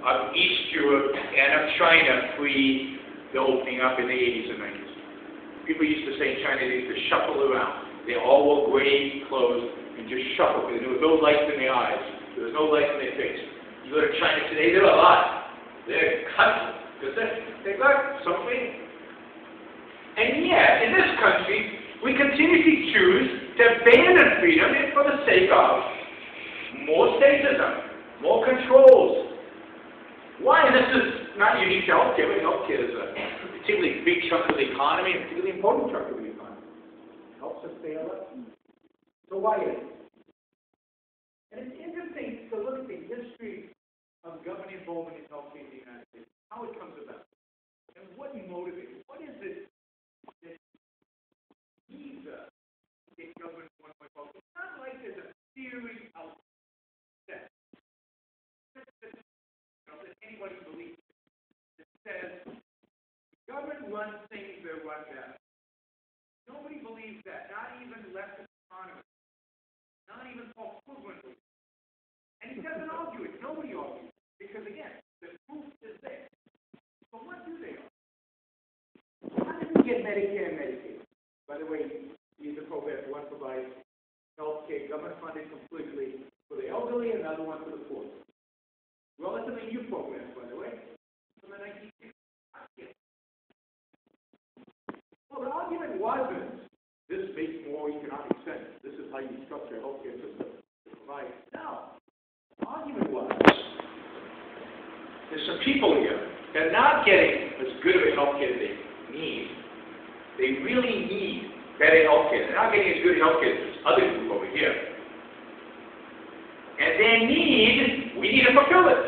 of East Europe and of China pre the opening up in the 80s and 90s. People used to say in China they used to shuffle around. They all wore gray clothes and just shuffle because there was no light in their eyes. There was no light in their face. You go to China today, they're alive. They're cutting because they got some freedom. And yet, in this country, we continuously choose to abandon freedom for the sake of more statism, more controls. Why? And this is not unique to healthcare, but healthcare is a particularly big chunk of the economy, and a particularly important chunk of the economy. It helps us stay alive. So why is it? And it's interesting to look at the history of government involvement in healthcare in the United States, how it comes about, and what motivates it. What is it that needs get government one way forward? It's not like there's a theory out there that anybody believes that says government runs things that run better. Nobody believes that, not even leftist economists, not even Paul Krugman. And he doesn't argue it. Nobody argues it. Because again, the proof is there. So what do they argue? How did we get Medicare and Medicaid? By the way, these are programs. One provides health care, government funded completely for the elderly, and another one for the poor. Relatively new programs, by the way, from the 1960s. Well, the argument wasn't this makes more economic sense. This is how you structure a healthcare system to provide. No. The argument was there's some people here that are not getting as good of a healthcare as they need. They really need better healthcare. They're not getting as good healthcare as this other group over here. And their need, we need to fulfill it.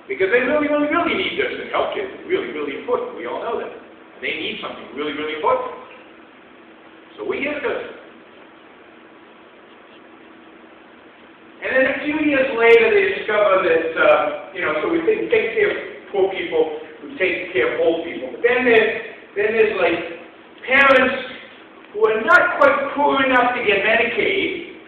Because they really, really, really need this, and healthcare is really, really important. We all know that. And they need something really, really important. So we give this. And then a few years later, they discover that, so we take care of poor people, we take care of old people. But then there's like parents who are not quite poor enough to get Medicaid,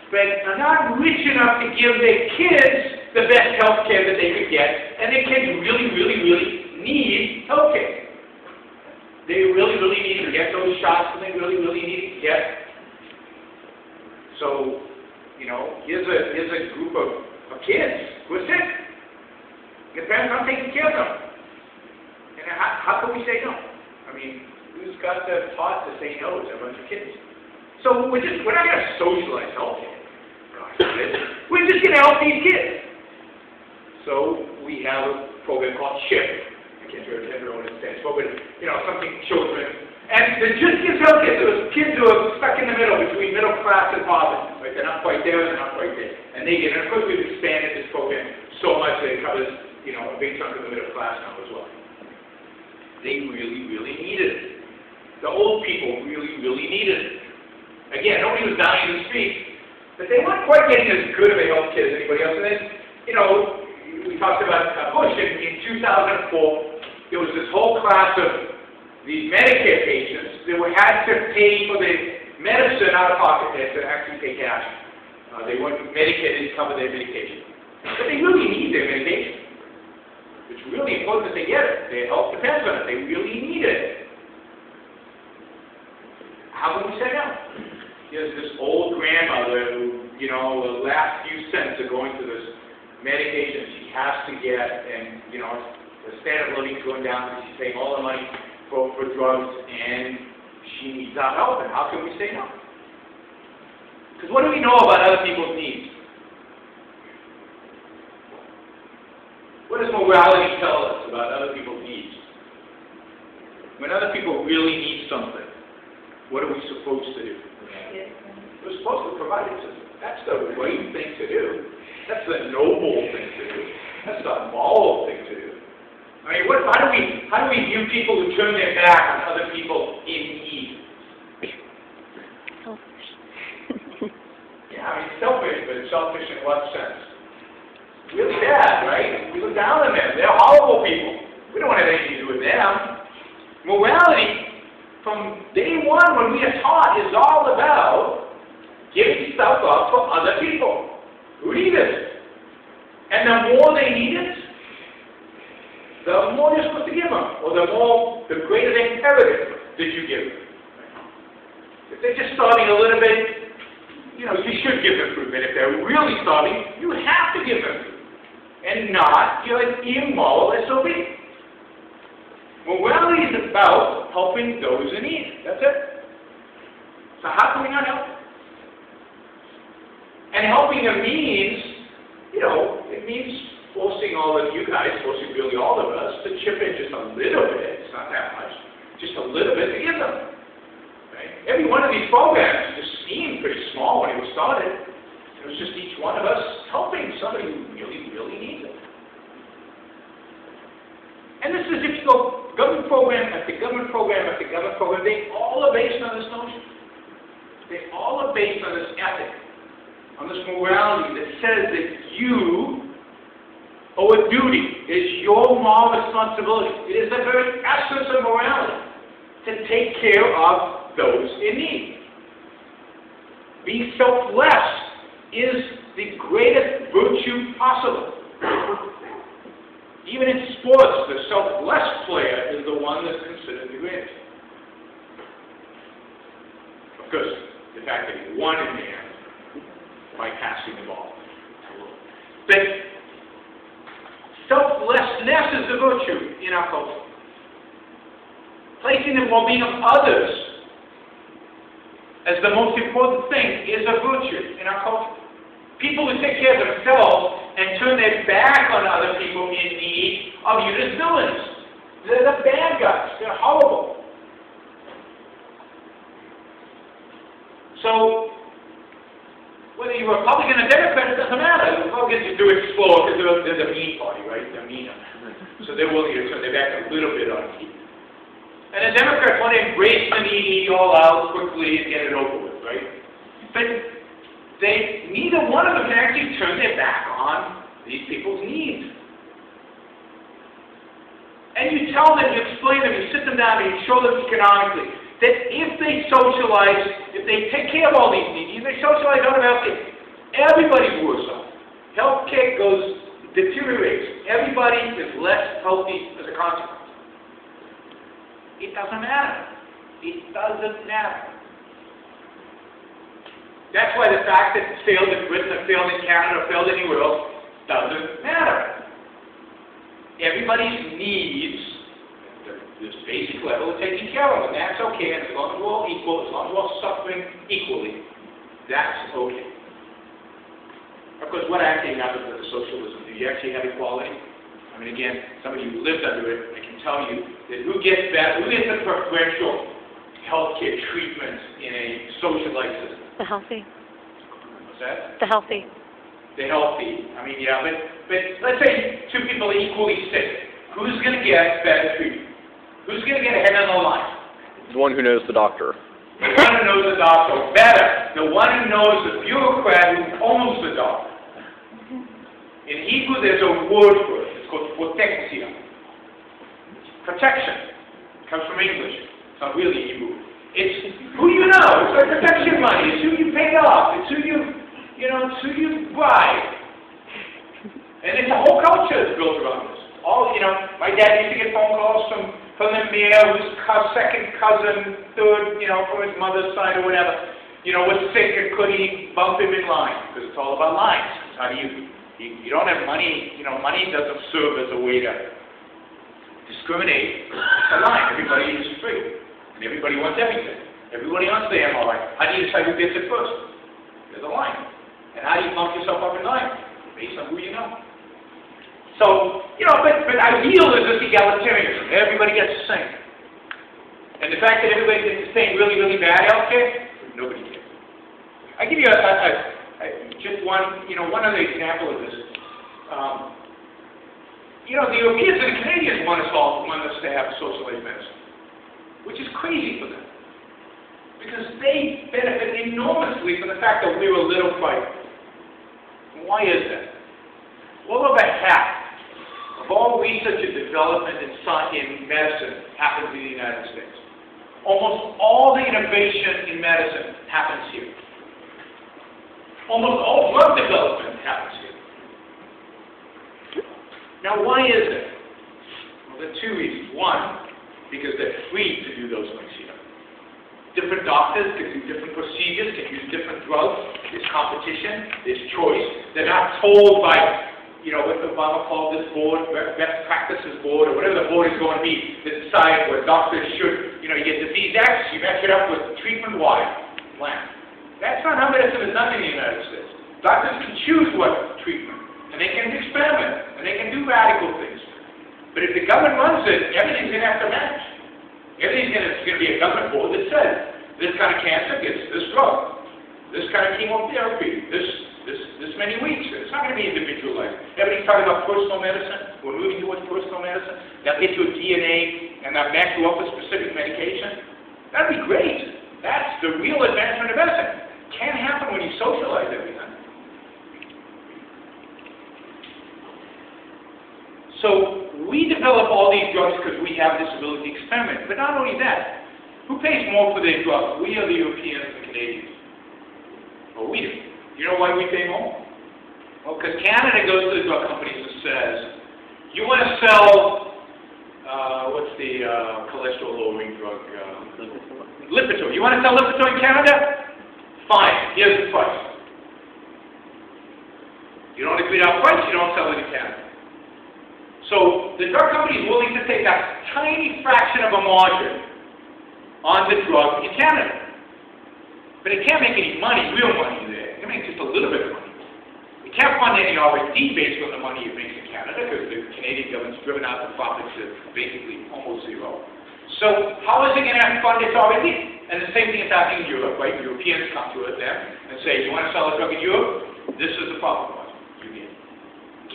but are not rich enough to give their kids the best health care that they could get, and their kids really, really, really need health care. They really, really need to get those shots, and they really, really need to get. So, here's a group of kids who are sick. Your parents aren't taking care of them. And how can we say no? I mean, who's got the taught to say no to a bunch of kids? So we're not going to socialize healthcare. We're just going to help these kids. So we have a program called SHIP. I can't remember what it stands for, but something children. And it just gives healthcare to those kids who are stuck in the middle between middle class and poverty. Right? They're not quite there, they're not quite there. And they get it. And of course we've expanded this program so much that it covers, a big chunk of the middle class now as well. They really, really needed it. The old people really, really needed it. Again, nobody was dying in the street, but they weren't quite getting as good of a health care as anybody else. And then, we talked about Bush in 2004. There was this whole class of these Medicare patients that had to pay for the medicine out of pocket. They had to actually pay cash. They weren't Medicaid to cover their medication. But they really need their medication. It's really important that they get it. Their health depends on it. They really need it. How can we say no? There's this old grandmother who, the last few cents are going to this medication she has to get, and, the standard of living is going down because she's paying all the money for drugs, and she needs our help, and how can we say no? Because what do we know about other people's needs? What does morality tell us about other people's needs? When other people really need something, what are we supposed to do? We're supposed to provide it to them. That's the right thing to do. That's the noble thing to do. That's the moral thing to do. I mean, how do we view people who turn their back on other people in need? Selfish. Yeah, selfish, but selfish in what sense? Really bad, right? We look down on them. They're horrible people. We don't want to have anything to do with them. Morality, from day one when we are taught, is all about giving stuff up for other people who need it. And And the more they need it, the more you're supposed to give them, or the greater the imperative that you give them. If they're just starving a little bit, you should give them food. But if they're really starving, you have to give them food. And not, you're an immoral SOB. Morality is about helping those in need. That's it. So how can we not help them? And helping them means, it means forcing all of you guys, forcing really all of us, to chip in just a little bit. It's not that much. Just a little bit to give them. Right? Every one of these programs just seemed pretty small when it was started. It was just each one of us helping somebody who really, really needs it. And this is if you go government program after government program after government program, they all are based on this notion. They all are based on this ethic, on this morality that says that you owe a duty. It is your moral responsibility. It is the very essence of morality to take care of those in need. Being selfless is the greatest virtue possible. Even in sports, the selfless player is the one that's considered the greatest. Of course, the fact that he won in the end by passing the ball. But selflessness is the virtue in our culture. Placing the well-being of others as the most important thing is a virtue in our culture. People who take care of themselves and turn their back on other people in need are viewed as villains. They're the bad guys. They're horrible. So, whether you're Republican or Democrat, it doesn't matter. The Republicans do it slow because they're the mean party, right? They're meaner. So they're willing to turn their back a little bit on people. And the Democrats want to embrace the needy all out quickly and get it over with, right? But neither one of them can actually turn their back on these people's needs. And you tell them, you explain them, you sit them down, and you show them economically that if they socialize, if they take care of all these needs, if they socialize out of healthcare, everybody's worse off. Healthcare deteriorates. Everybody is less healthy as a consequence. It doesn't matter. It doesn't matter. That's why the fact that it failed in Britain, or failed in Canada, or failed anywhere else, doesn't matter. Everybody's needs, this basic level, are taken care of, and that's okay. And as long as we're all equal, as long as we're all suffering equally, that's okay. Of course, what actually happens with the socialism? Do you actually have equality? I mean, again, somebody who lived under it, I can tell you that who gets the preferential healthcare treatment in a socialized system? The healthy. What's that? The healthy. The healthy. I mean, yeah, but let's say two people are equally sick. Who's going to get better treatment? Who's going to get ahead of the line? The one who knows the doctor. The one who knows the doctor better. The one who knows the bureaucrat who owns the doctor. In Hebrew, there's a word for it. It's called protexia. Protection. It comes from English. It's not really Hebrew. It's who you know. It's like protection money. It's who you paid off. It's who it's who you bribe. And it's a whole culture that's built around this. My dad used to get phone calls from the mayor, whose second cousin, third, from his mother's side or whatever, was sick and could he bump him in line? Because it's all about lines. How do you don't have money, money doesn't serve as a way to discriminate. It's a line. Everybody is free. And everybody wants everything. Everybody wants the MRI. How do you decide who gets it first? There's a line. And how do you bump yourself up in line? Based on who you know. So, but ideal is this egalitarianism. Everybody gets the same. And the fact that everybody gets the same really, really bad healthcare, nobody cares. I give you just one other example of this. The Europeans and the Canadians want us to have socialized medicine, which is crazy for them. Because they benefit enormously from the fact that we're a little frightened. Why is that? Well, over half of all research and development in medicine happens in the United States. Almost all the innovation in medicine happens here. Almost all drug development happens here. Now, why is it? Well, there are two reasons. One, because they're free to do those things here. Different doctors can do different procedures, can use different drugs. There's competition, there's choice. They're not told by, what Obama called this board, best practices board, or whatever the board is going to be, to decide what doctors should, you get disease X, you match it up with treatment Y plan. That's not how medicine is done in the United States. Doctors can choose what treatment, and they can experiment, and they can do radical things. But if the government runs it, everything's going to have to match. Everything's going to be a government board that says, this kind of cancer gets this drug, this kind of chemotherapy, this many weeks. It's not going to be individualized. Everybody's talking about personal medicine. We're moving towards personal medicine. They'll get you a DNA, and they'll match you up with specific medication. That'd be great. That's the real advancement of medicine. Can't happen when you socialize everything. So we develop all these drugs because we have this ability to experiment. But not only that, who pays more for their drugs? We or the Europeans and the Canadians? Well, we do. You know why we pay more? Well, because Canada goes to the drug companies and says, you want to sell, what's the cholesterol-lowering drug? Lipitor. You want to sell Lipitor in Canada? Fine. Here's the price. You don't agree to our price, you don't sell it in Canada. So the drug company is willing to take a tiny fraction of a margin on the drug in Canada. But it can't make any money, real money there. It makes just a little bit of money. It can't fund any R&D based on the money it makes in Canada because the Canadian government's driven out the profits to basically almost zero. So how is it going to fund its R&D? And the same thing is happening in Europe, right? Europeans come to it then and say, you want to sell a drug in Europe? This is the profit margin you get.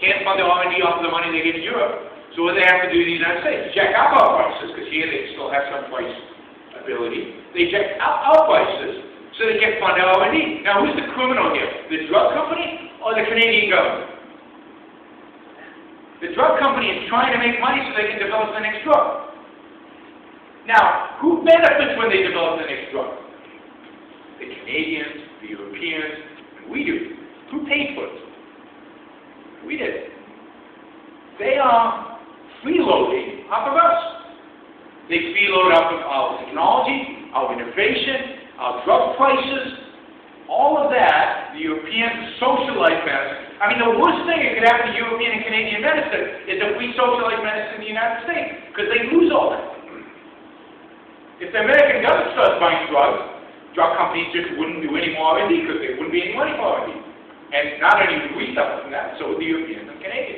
Can't fund the R&D off of the money they get in Europe. So what they have to do in the United States? Jack up our prices, because here they still have some price ability. They jack up our prices so they can fund our R&D. Now who's the criminal here? The drug company or the Canadian government? The drug company is trying to make money so they can develop the next drug. Now, who benefits when they develop the next drug? The Canadians, the Europeans, and we do. Who paid for it? We did. They are freeloading off of us. They freeload off of our technology, our innovation, our drug prices, all of that. The Europeans socialize medicine. I mean, the worst thing that could happen to European and Canadian medicine is if we socialize medicine in the United States, because they lose all that. If the American government starts buying drugs, drug companies just wouldn't do any more R&D because there wouldn't be any money for R&D. And not only would we suffer from that, so would the Europeans and Canadians.